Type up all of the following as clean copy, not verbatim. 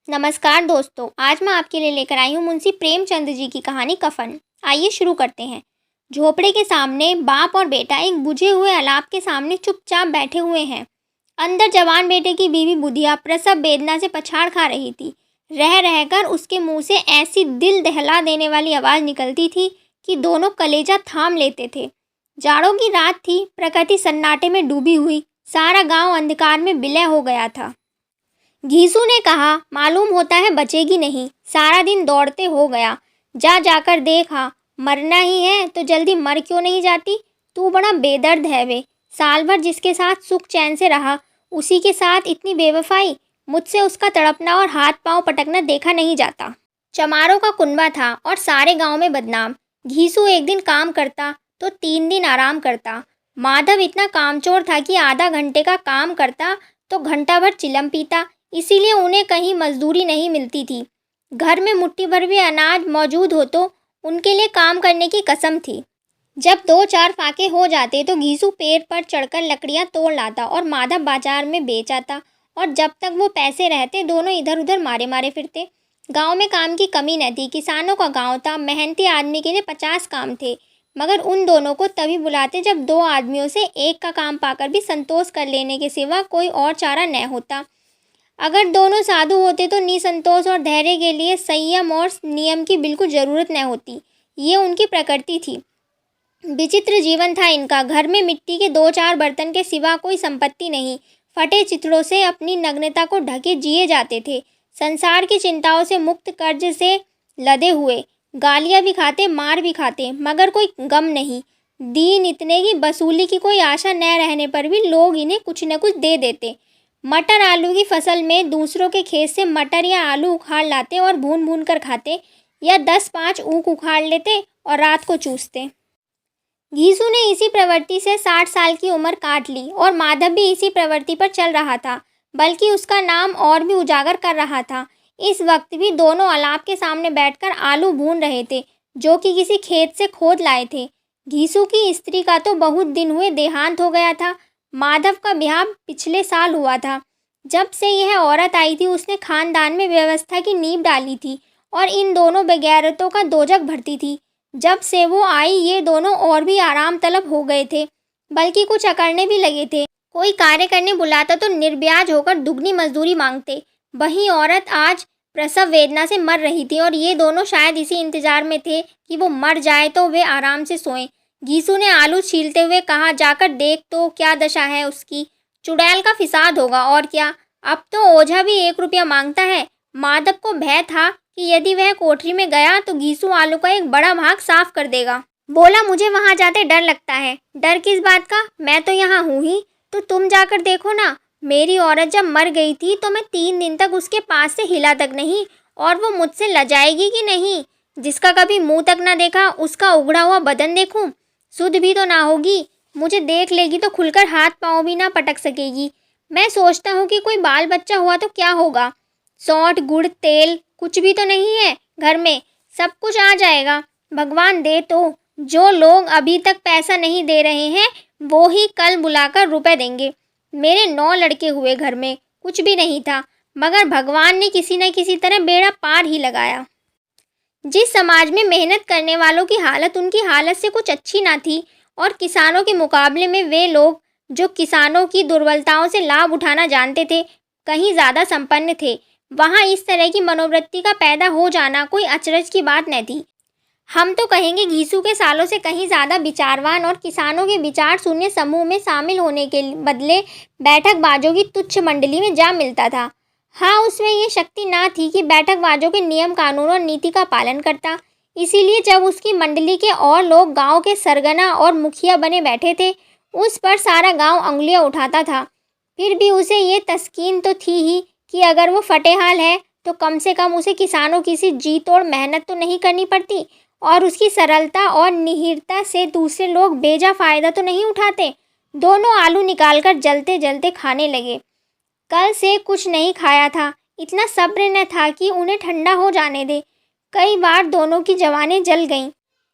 नमस्कार दोस्तों, आज मैं आपके लिए लेकर आई हूँ मुंशी प्रेमचंद जी की कहानी कफन। आइए शुरू करते हैं। झोपड़े के सामने बाप और बेटा एक बुझे हुए अलाव के सामने चुपचाप बैठे हुए हैं। अंदर जवान बेटे की बीवी बुधिया प्रसव वेदना से पछाड़ खा रही थी। रह रहकर उसके मुंह से ऐसी दिल दहला देने वाली आवाज़ निकलती थी कि दोनों कलेजा थाम लेते थे। जाड़ों की रात थी, प्रकृति सन्नाटे में डूबी हुई, सारा गाँव अंधकार में विलय हो गया था। घीसू ने कहा, मालूम होता है बचेगी नहीं, सारा दिन दौड़ते हो गया, जा जाकर देखा, मरना ही है तो जल्दी मर क्यों नहीं जाती। तू बड़ा बेदर्द है वे, साल भर जिसके साथ सुख चैन से रहा, उसी के साथ इतनी बेवफाई। मुझसे उसका तड़पना और हाथ पांव पटकना देखा नहीं जाता। चमारों का कुनबा था और सारे गांव में बदनाम। घीसू एक दिन काम करता तो 3 दिन आराम करता। माधव इतना कामचोर था कि आधा घंटे का काम करता तो घंटा भर चिलम पीता, इसीलिए उन्हें कहीं मजदूरी नहीं मिलती थी। घर में मुट्ठी भर भी अनाज मौजूद हो तो उनके लिए काम करने की कसम थी। जब 2-4 फाके हो जाते तो घीसू पेड़ पर चढ़कर लकड़ियां तोड़ लाता और माधव बाजार में बेच आता, और जब तक वो पैसे रहते दोनों इधर उधर मारे मारे फिरते। गांव में काम की कमी न थी, किसानों का गांव था, मेहनती आदमी के लिए 50 काम थे, मगर उन दोनों को तभी बुलाते जब 2 आदमियों से एक का काम पाकर भी संतोष कर लेने के सिवा कोई और चारा न होता। अगर दोनों साधु होते तो निसंतोष और धैर्य के लिए संयम और नियम की बिल्कुल ज़रूरत न होती। ये उनकी प्रकृति थी। विचित्र जीवन था इनका। घर में मिट्टी के 2-4 बर्तन के सिवा कोई संपत्ति नहीं। फटे चिथड़ों से अपनी नग्नता को ढके जिए जाते थे। संसार की चिंताओं से मुक्त, कर्ज से लदे हुए, गालियाँ भी खाते, मार भी खाते, मगर कोई गम नहीं। दीन इतने की वसूली की कोई आशा न रहने पर भी लोग इन्हें कुछ न कुछ दे देते। मटर आलू की फसल में दूसरों के खेत से मटर या आलू उखाड़ लाते और भून भून कर खाते, या 10-5 ऊख उखाड़ लेते और रात को चूसते। घीसू ने इसी प्रवृत्ति से 60 साल की उम्र काट ली और माधव भी इसी प्रवृत्ति पर चल रहा था, बल्कि उसका नाम और भी उजागर कर रहा था। इस वक्त भी दोनों अलाव के सामने बैठकर आलू भून रहे थे, जो कि किसी खेत से खोद लाए थे। घीसू की स्त्री का तो बहुत दिन हुए देहांत हो गया था। माधव का ब्याह पिछले साल हुआ था। जब से यह औरत आई थी उसने खानदान में व्यवस्था की नींव डाली थी और इन दोनों बेगैरतों का दोजख भरती थी। जब से वो आई ये दोनों और भी आराम तलब हो गए थे, बल्कि कुछ अकड़ने भी लगे थे। कोई कार्य करने बुलाता तो निर्ब्याज होकर दुगनी मजदूरी मांगते। वही औरत आज प्रसव वेदना से मर रही थी और ये दोनों शायद इसी इंतजार में थे कि वो मर जाए तो वे आराम से सोएं। घीसू ने आलू छीलते हुए कहा, जाकर देख तो क्या दशा है उसकी, चुड़ैल का फिसाद होगा और क्या। अब तो ओझा भी 1 रुपया मांगता है। माधव को भय था कि यदि वह कोठरी में गया तो घीसू आलू का एक बड़ा भाग साफ कर देगा। बोला, मुझे वहां जाते डर लगता है। डर किस बात का, मैं तो यहाँ हूँ ही, तो तुम जाकर देखो ना। मेरी औरत जब मर गई थी तो मैं 3 दिन तक उसके पास से हिला तक नहीं, और वो मुझसे लजाएगी कि नहीं। जिसका कभी मुंह तक ना देखा उसका उगड़ा हुआ बदन देखूं, शुद्ध भी तो ना होगी। मुझे देख लेगी तो खुलकर हाथ पाँव भी ना पटक सकेगी। मैं सोचता हूँ कि कोई बाल बच्चा हुआ तो क्या होगा। सौंठ, गुड़, तेल कुछ भी तो नहीं है घर में, सब कुछ आ जाएगा, भगवान दे तो। जो लोग अभी तक पैसा नहीं दे रहे हैं वो ही कल बुलाकर रुपए देंगे। मेरे 9 लड़के हुए, घर में कुछ भी नहीं था, मगर भगवान ने किसी न किसी तरह बेड़ा पार ही लगाया। जिस समाज में मेहनत करने वालों की हालत उनकी हालत से कुछ अच्छी ना थी, और किसानों के मुकाबले में वे लोग जो किसानों की दुर्बलताओं से लाभ उठाना जानते थे कहीं ज़्यादा संपन्न थे, वहाँ इस तरह की मनोवृत्ति का पैदा हो जाना कोई अचरज की बात न थी। हम तो कहेंगे घीसू के सालों से कहीं ज़्यादा विचारवान और किसानों के विचार शून्य समूह में शामिल होने के बदले बैठकबाजों की तुच्छ मंडली में जा मिलता था। हाँ, उसमें ये शक्ति ना थी कि बैठकबाजों के नियम कानून और नीति का पालन करता। इसीलिए जब उसकी मंडली के और लोग गांव के सरगना और मुखिया बने बैठे थे, उस पर सारा गांव अंगुलियां उठाता था। फिर भी उसे ये तस्कीन तो थी ही कि अगर वो फटेहाल है तो कम से कम उसे किसानों की सी जी तोड़ मेहनत तो नहीं करनी पड़ती, और उसकी सरलता और निहिरता से दूसरे लोग बेजा फ़ायदा तो नहीं उठाते। दोनों आलू निकालकर जलते जलते खाने लगे। कल से कुछ नहीं खाया था, इतना सब्र न था कि उन्हें ठंडा हो जाने दे। कई बार दोनों की जवानें जल गईं।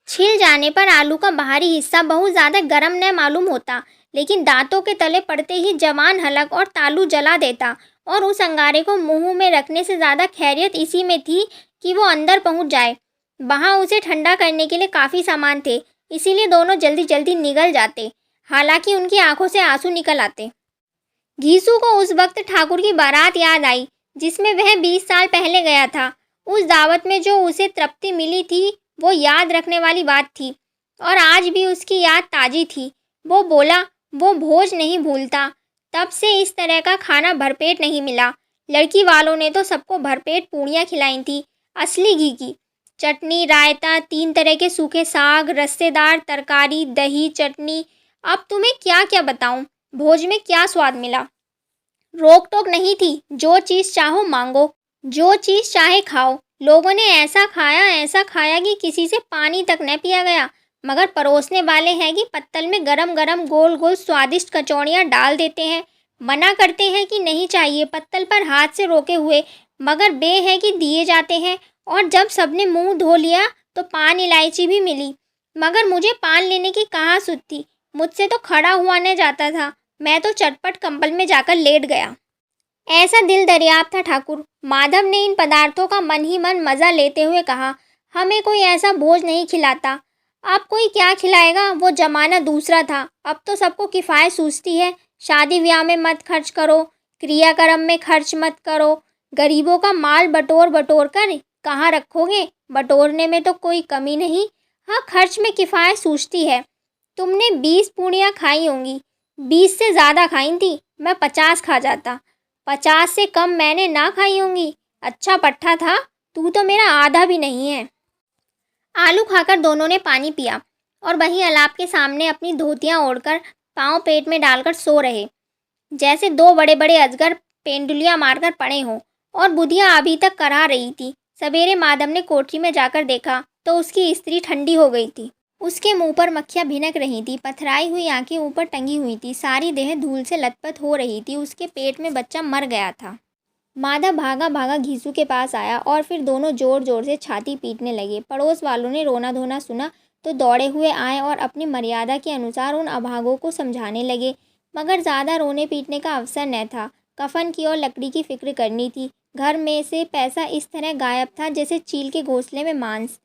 छिल जाने पर आलू का बाहरी हिस्सा बहुत ज़्यादा गर्म न मालूम होता, लेकिन दांतों के तले पड़ते ही जवान हलक और तालू जला देता और उस अंगारे को मुंह में रखने से ज़्यादा खैरियत इसी में थी कि वो अंदर पहुंच जाए। वहाँ उसे ठंडा करने के लिए काफ़ी सामान थे, इसीलिए दोनों जल्दी जल्दी निगल जाते। हालांकि उनकी आंखों से आंसू निकल आते। घीसू को उस वक्त ठाकुर की बारात याद आई जिसमें वह 20 साल पहले गया था। उस दावत में जो उसे तृप्ति मिली थी वो याद रखने वाली बात थी और आज भी उसकी याद ताज़ी थी। वो बोला वो भोज नहीं भूलता। तब से इस तरह का खाना भरपेट नहीं मिला। लड़की वालों ने तो सबको भरपेट पूड़ियाँ खिलाई थी, असली घी की। चटनी, रायता, 3 तरह के सूखे साग, रस्सेदार तरकारी, दही, चटनी। अब तुम्हें क्या क्या बताऊं, भोज में क्या स्वाद मिला। रोक टोक नहीं थी, जो चीज़ चाहो मांगो, जो चीज़ चाहे खाओ। लोगों ने ऐसा खाया कि किसी से पानी तक न पिया गया। मगर परोसने वाले हैं कि पत्तल में गरम गरम गोल गोल स्वादिष्ट कचौड़ियाँ डाल देते हैं। मना करते हैं कि नहीं चाहिए, पत्तल पर हाथ से रोके हुए, मगर बे है कि दिए जाते हैं। और जब सबने मुंह धो लिया तो पान इलायची भी मिली, मगर मुझे पान लेने की कहाँ सुध थी। मुझसे तो खड़ा हुआ न जाता था। मैं तो चटपट कंबल में जाकर लेट गया। ऐसा दिल दरियाब था ठाकुर। माधव ने इन पदार्थों का मन ही मन मज़ा लेते हुए कहा, हमें कोई ऐसा भोज नहीं खिलाता। अब कोई क्या खिलाएगा, वो जमाना दूसरा था। अब तो सबको किफ़ायत सूझती है। शादी ब्याह में मत खर्च करो, क्रियाक्रम में खर्च मत करो। गरीबों का माल बटोर बटोर कर कहाँ रखोगे। बटोरने में तो कोई कमी नहीं, हाँ खर्च में किफ़ायत सूझती है। तुमने 20 पूड़ियाँ खाई होंगी, 20 से ज़्यादा खाई थी। मैं 50 खा जाता। 50 से कम मैंने ना खाई होंगी। अच्छा पट्ठा था, तू तो मेरा आधा भी नहीं है। आलू खाकर दोनों ने पानी पिया और वहीं अलाप के सामने अपनी धोतियाँ ओढ़कर पाँव पेट में डालकर सो रहे, जैसे 2 बड़े बड़े अजगर पेंडुलियाँ मारकर पड़े हों। और बुधिया अभी तक करा रही थी। सवेरे माधव ने कोठरी में जाकर देखा तो उसकी स्त्री ठंडी हो गई थी। उसके मुंह पर मक्खियाँ भिनक रही थी, पथराई हुई आंखें ऊपर टंगी हुई थी, सारी देह धूल से लथपथ हो रही थी। उसके पेट में बच्चा मर गया था। माधव भागा भागा घीसू के पास आया और फिर दोनों जोर जोर से छाती पीटने लगे। पड़ोस वालों ने रोना धोना सुना तो दौड़े हुए आए और अपनी मर्यादा के अनुसार उन अभागों को समझाने लगे, मगर ज़्यादा रोने पीटने का अवसर न था। कफन की और लकड़ी की फिक्र करनी थी। घर में से पैसा इस तरह गायब था जैसे चील के घोंसले में मांस।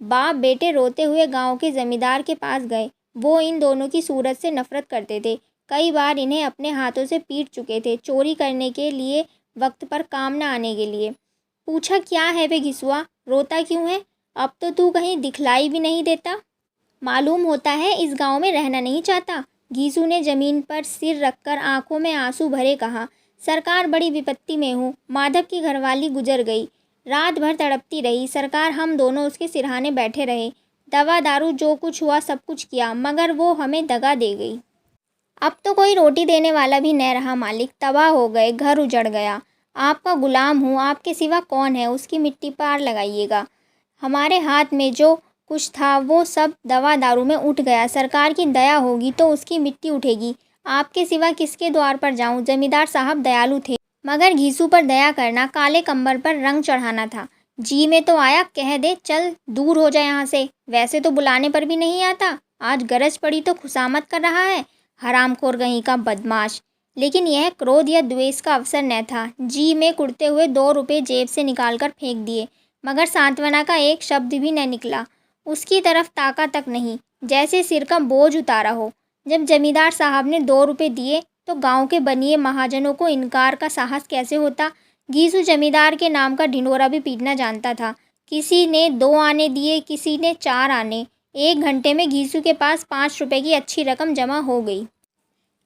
बाप बेटे रोते हुए गांव के जमींदार के पास गए। वो इन दोनों की सूरत से नफरत करते थे। कई बार इन्हें अपने हाथों से पीट चुके थे, चोरी करने के लिए, वक्त पर काम न आने के लिए। पूछा, क्या है बे घिसुआ, रोता क्यों है? अब तो तू कहीं दिखलाई भी नहीं देता। मालूम होता है इस गांव में रहना नहीं चाहता। घीसू ने जमीन पर सिर रखकर आंखों में आंसू भरे कहा, सरकार बड़ी विपत्ति में हूँ। माधव की घरवाली गुजर गई, रात भर तड़पती रही। सरकार हम दोनों उसके सिरहाने बैठे रहे, दवा दारू जो कुछ हुआ सब कुछ किया, मगर वो हमें दगा दे गई। अब तो कोई रोटी देने वाला भी न रहा मालिक। तबाह हो गए, घर उजड़ गया। आपका गुलाम हूँ, आपके सिवा कौन है, उसकी मिट्टी पार लगाइएगा। हमारे हाथ में जो कुछ था वो सब दवा दारू में उठ गया। सरकार की दया होगी तो उसकी मिट्टी उठेगी। आपके सिवा किसके द्वार पर जाऊँ? जमींदार साहब दयालु थे, मगर घीसू पर दया करना काले कंबर पर रंग चढ़ाना था। जी में तो आया, कह दे चल दूर हो जाए यहाँ से। वैसे तो बुलाने पर भी नहीं आता, आज गरज पड़ी तो खुशामद कर रहा है, हरामखोर कहीं का बदमाश। लेकिन यह क्रोध या द्वेष का अवसर न था। जी में कुड़ते हुए 2 रुपये जेब से निकालकर फेंक दिए, मगर सांत्वना का एक शब्द भी न निकला। उसकी तरफ ताका तक नहीं, जैसे सिर का बोझ उतारा हो। जब जमींदार साहब ने 2 रुपये दिए तो गांव के बनिए महाजनों को इनकार का साहस कैसे होता। घीसू जमींदार के नाम का ढिंढोरा भी पीटना जानता था। किसी ने 2 आने दिए, किसी ने 4 आने। 1 घंटे में घीसू के पास 5 रुपये की अच्छी रकम जमा हो गई।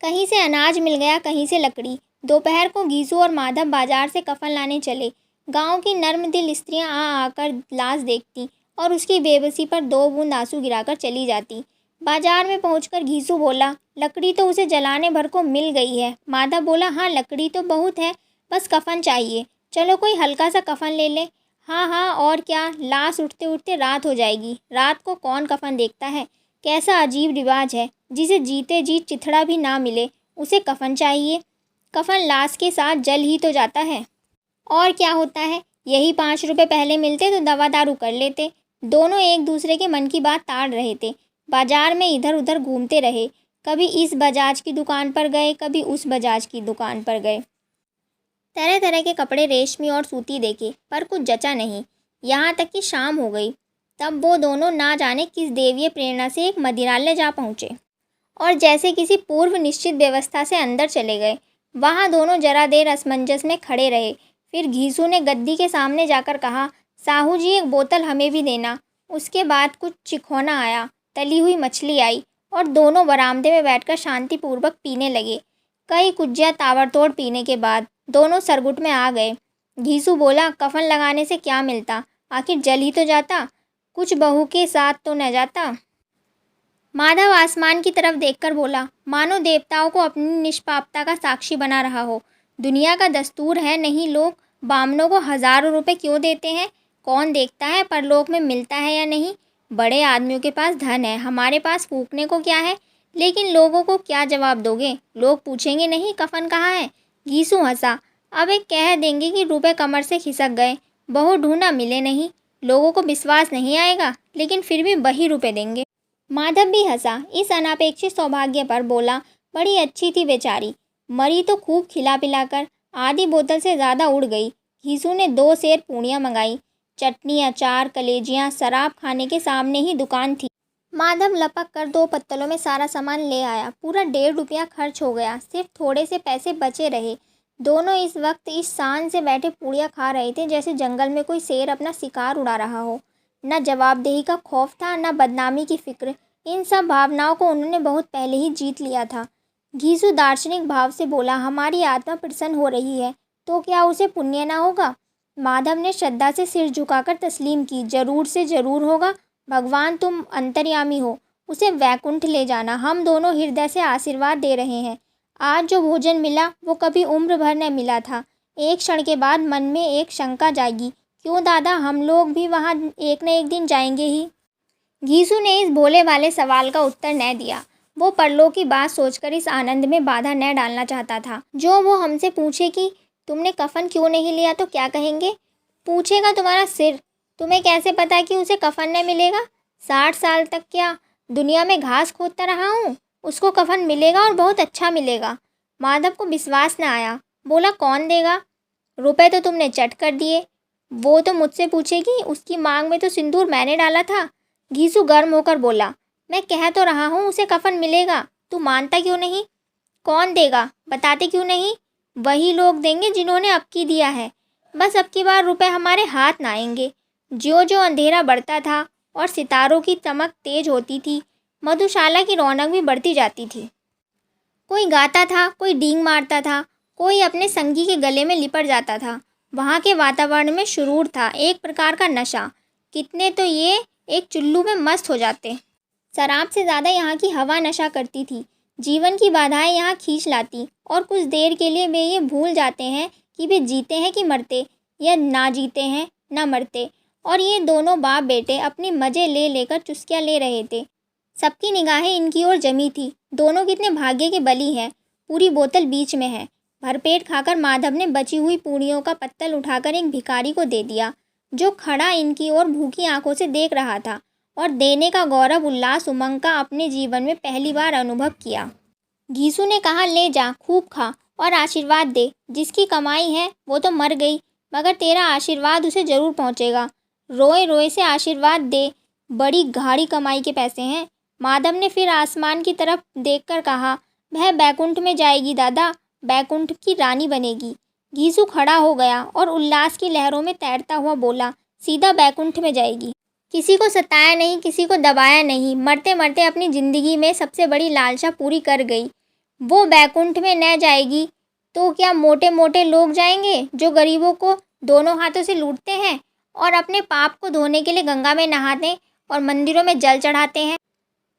कहीं से अनाज मिल गया, कहीं से लकड़ी। दोपहर को घीसू और माधव बाजार से कफन लाने चले। गांव की नर्म दिल स्त्रियां आ आकर लाश देखती और उसकी बेबसी पर 2 बूंद आंसू गिराकर चली जाती। बाजार में पहुंचकर घीसू बोला, लकड़ी तो उसे जलाने भर को मिल गई है। माधव बोला, हाँ लकड़ी तो बहुत है, बस कफन चाहिए। चलो कोई हल्का सा कफन ले ले। हाँ हाँ और क्या, लाश उठते उठते रात हो जाएगी। रात को कौन कफन देखता है? कैसा अजीब रिवाज है, जिसे जीते जी चिथड़ा भी ना मिले उसे कफन चाहिए। कफन लाश के साथ जल ही तो जाता है, और क्या होता है। यही 5 रुपये पहले मिलते तो दवा दारू कर लेते। दोनों एक दूसरे के मन की बात ताड़ रहे थे। बाजार में इधर उधर घूमते रहे, कभी इस बजाज की दुकान पर गए, कभी उस बजाज की दुकान पर गए। तरह तरह के कपड़े रेशमी और सूती देखे पर कुछ जचा नहीं। यहाँ तक कि शाम हो गई। तब वो दोनों ना जाने किस देवीय प्रेरणा से एक मदिरालय जा पहुँचे और जैसे किसी पूर्व निश्चित व्यवस्था से अंदर चले गए। वहाँ दोनों जरा देर असमंजस में खड़े रहे। फिर घीसू ने गद्दी के सामने जाकर कहा, साहू जी एक बोतल हमें भी देना। उसके बाद कुछ चिखौना आया, तली हुई मछली आई और दोनों बरामदे में बैठकर शांतिपूर्वक पीने लगे। कई कुज्जियाँ ताबड़तोड़ पीने के बाद दोनों सरगुट में आ गए। घीसू बोला, कफन लगाने से क्या मिलता, आखिर जल ही तो जाता, कुछ बहू के साथ तो न जाता। माधव आसमान की तरफ देखकर बोला, मानो देवताओं को अपनी निष्पापता का साक्षी बना रहा हो। दुनिया का दस्तूर है, नहीं लोग बामनों को हज़ारों रुपए क्यों देते हैं? कौन देखता है परलोक में मिलता है या नहीं? बड़े आदमियों के पास धन है, हमारे पास फूकने को क्या है? लेकिन लोगों को क्या जवाब दोगे? लोग पूछेंगे नहीं कफन कहाँ है? घीसू हंसा, अब एक कह देंगे कि रुपए कमर से खिसक गए, बहू ढूंढा मिले नहीं। लोगों को विश्वास नहीं आएगा, लेकिन फिर भी वही रुपए देंगे। माधव भी हंसा इस अनापेक्षित सौभाग्य पर। बोला, बड़ी अच्छी थी बेचारी, मरी तो खूब खिला पिलाकर, आधी बोतल से ज़्यादा उड़ गई। घीसू ने 2 सेर पूड़ियाँ मंगाई, चटनी, अचार, कलेजियाँ। शराब खाने के सामने ही दुकान थी। माधव लपक कर 2 पत्तलों में सारा सामान ले आया। पूरा 1.5 रुपया खर्च हो गया, सिर्फ थोड़े से पैसे बचे रहे। दोनों इस वक्त इस शान से बैठे पूड़ियाँ खा रहे थे जैसे जंगल में कोई शेर अपना शिकार उड़ा रहा हो। न जवाबदेही का खौफ था, न बदनामी की फिक्र। इन सब भावनाओं को उन्होंने बहुत पहले ही जीत लिया था। घीसू दार्शनिक भाव से बोला, हमारी आत्मा प्रसन्न हो रही है तो क्या उसे पुण्य ना होगा? माधव ने श्रद्धा से सिर झुकाकर तस्लीम की, जरूर से जरूर होगा। भगवान तुम अंतर्यामी हो, उसे वैकुंठ ले जाना। हम दोनों हृदय से आशीर्वाद दे रहे हैं। आज जो भोजन मिला वो कभी उम्र भर न मिला था। एक क्षण के बाद मन में एक शंका जागी, क्यों दादा, हम लोग भी वहाँ एक न एक दिन जाएंगे ही? घीसू ने इस भोले वाले सवाल का उत्तर न दिया। वो परलोक की बात सोचकर इस आनंद में बाधा न डालना चाहता था। जो वो हमसे पूछे कि तुमने कफन क्यों नहीं लिया तो क्या कहेंगे? पूछेगा तुम्हारा सिर। तुम्हें कैसे पता कि उसे कफन न मिलेगा? 60 साल तक क्या दुनिया में घास खोदता रहा हूँ, उसको कफन मिलेगा और बहुत अच्छा मिलेगा। माधव को विश्वास न आया। बोला, कौन देगा? रुपए तो तुमने चट कर दिए। वो तो मुझसे पूछेगी, उसकी मांग में तो सिंदूर मैंने डाला था। घीसू गर्म होकर बोला, मैं कह तो रहा हूँ उसे कफन मिलेगा, तू मानता क्यों नहीं? कौन देगा, बताते क्यों नहीं? वही लोग देंगे जिन्होंने अब की दिया है। बस अब की बार रुपए हमारे हाथ ना आएंगे। ज्यों ज्यों अंधेरा बढ़ता था और सितारों की चमक तेज होती थी, मधुशाला की रौनक भी बढ़ती जाती थी। कोई गाता था, कोई डींग मारता था, कोई अपने संगी के गले में लिपट जाता था। वहाँ के वातावरण में शुरूर था, एक प्रकार का नशा। कितने तो ये एक चुल्लू में मस्त हो जाते। शराब से ज़्यादा यहाँ की हवा नशा करती थी। जीवन की बाधाएं यहाँ खींच लाती और कुछ देर के लिए वे ये भूल जाते हैं कि वे जीते हैं कि मरते, या ना जीते हैं ना मरते। और ये दोनों बाप बेटे अपनी मज़े ले लेकर चुस्कियाँ ले रहे थे। सबकी निगाहें इनकी ओर जमी थी। दोनों कितने भाग्य के बली हैं। पूरी बोतल बीच में है। भरपेट खाकर माधव ने बची हुई पूड़ियों का पत्तल उठाकर एक भिखारी को दे दिया, जो खड़ा इनकी ओर भूखी आंखों से देख रहा था और देने का गौरव, उल्लास, उमंग का अपने जीवन में पहली बार अनुभव किया। घीसू ने कहा, ले जा, खूब खा और आशीर्वाद दे। जिसकी कमाई है वो तो मर गई, मगर तेरा आशीर्वाद उसे ज़रूर पहुँचेगा। रोए रोए से आशीर्वाद दे, बड़ी गाढ़ी कमाई के पैसे हैं। माधव ने फिर आसमान की तरफ देखकर कहा, वह बैकुंठ में जाएगी दादा, बैकुंठ की रानी बनेगी। घीसू खड़ा हो गया और उल्लास की लहरों में तैरता हुआ बोला, सीधा बैकुंठ में जाएगी। किसी को सताया नहीं, किसी को दबाया नहीं, मरते मरते अपनी ज़िंदगी में सबसे बड़ी लालसा पूरी कर गई। वो बैकुंठ में न जाएगी तो क्या मोटे मोटे लोग जाएंगे, जो गरीबों को दोनों हाथों से लूटते हैं और अपने पाप को धोने के लिए गंगा में नहाते और मंदिरों में जल चढ़ाते हैं।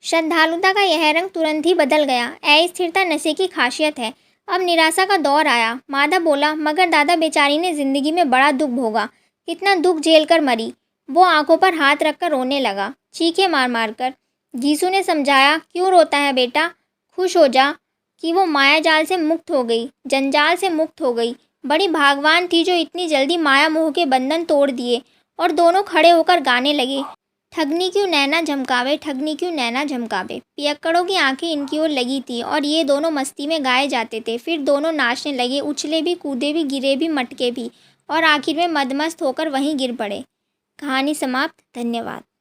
श्रद्धालुता का यह रंग तुरंत ही बदल गया। अस्थिरता नशे की खासियत है। अब निराशा का दौर आया। माधव बोला, मगर दादा, बेचारी ने ज़िंदगी में बड़ा दुख भोगा, कितना दुख झेल कर मरी। वो आंखों पर हाथ रखकर रोने लगा, चीखें मार मार कर। घीसू ने समझाया, क्यों रोता है बेटा, खुश हो जा कि वो माया जाल से मुक्त हो गई, जंजाल से मुक्त हो गई। बड़ी भागवान थी जो इतनी जल्दी माया मोह के बंधन तोड़ दिए। और दोनों खड़े होकर गाने लगे, ठगनी क्यों नैना झमकावे, ठगनी क्यों नैना झमकावे। पियक्कड़ों की आंखें इनकी ओर लगी थी और ये दोनों मस्ती में गाए जाते थे। फिर दोनों नाचने लगे, उछले भी, कूदे भी, गिरे भी, मटके भी और आखिर में मदमस्त होकर वहीं गिर पड़े। कहानी समाप्त। धन्यवाद।